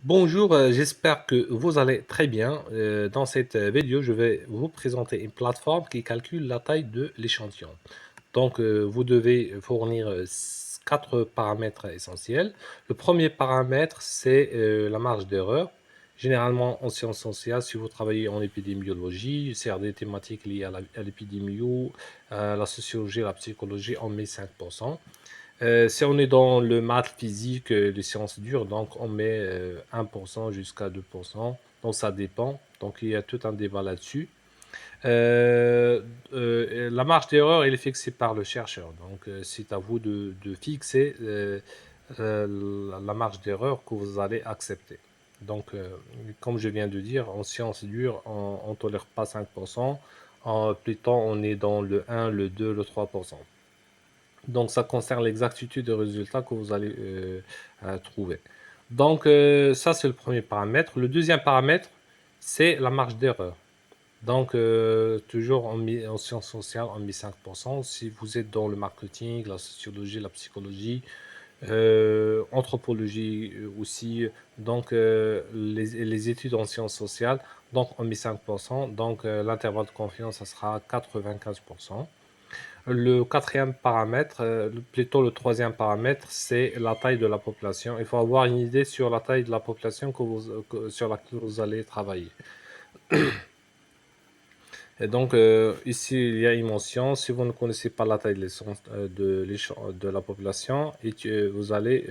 Bonjour, j'espère que vous allez très bien. Dans cette vidéo, je vais vous présenter une plateforme qui calcule la taille de l'échantillon. Donc, vous devez fournir quatre paramètres essentiels. Le premier paramètre, c'est la marge d'erreur. Généralement, en sciences sociales, si vous travaillez en épidémiologie, c'est des thématiques liées à l'épidémie, à la sociologie, la psychologie, on met 5%. Si on est dans le maths, physique, les sciences dures, donc on met 1% jusqu'à 2%. Donc ça dépend. Donc il y a tout un débat là-dessus. Euh, la marge d'erreur, elle est fixée par le chercheur. Donc c'est à vous de fixer la marge d'erreur que vous allez accepter. Donc, comme je viens de dire, en sciences dures, on ne tolère pas 5%. Plutôt, on est dans le 1, le 2, le 3%. Donc, ça concerne l'exactitude des résultats que vous allez trouver. Donc, ça, c'est le premier paramètre. Le deuxième paramètre, c'est la marge d'erreur. Donc, toujours en sciences sociales, on met 5%. Si vous êtes dans le marketing, la sociologie, la psychologie, anthropologie aussi, donc les études en sciences sociales, donc on met 5%. Donc, l'intervalle de confiance, ça sera 95%. Le quatrième paramètre, plutôt le troisième paramètre, c'est la taille de la population. Il faut avoir une idée sur la taille de la population sur laquelle vous allez travailler. Et donc, ici, il y a une mention. Si vous ne connaissez pas la taille de la population, vous allez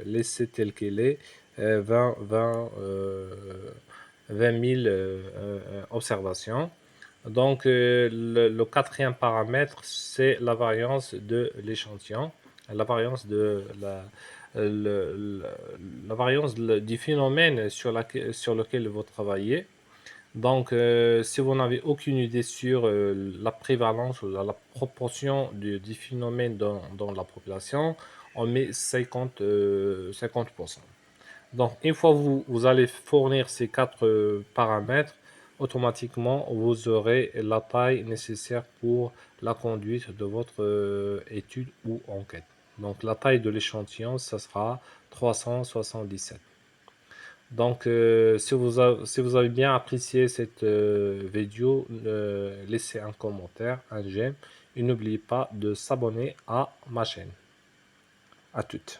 laisser tel qu'elle est 20 000 observations. Donc, le quatrième paramètre, c'est la variance de l'échantillon, la variance le- la variance du phénomène sur lequel vous travaillez. Donc, si vous n'avez aucune idée sur la prévalence ou la proportion du phénomène dans la population, on met 50%. Donc, une fois que vous allez fournir ces quatre paramètres, automatiquement, vous aurez la taille nécessaire pour la conduite de votre étude ou enquête. Donc, la taille de l'échantillon, ça sera 377. Donc, si vous avez bien apprécié cette vidéo, laissez un commentaire, un j'aime et n'oubliez pas de s'abonner à ma chaîne. À toutes.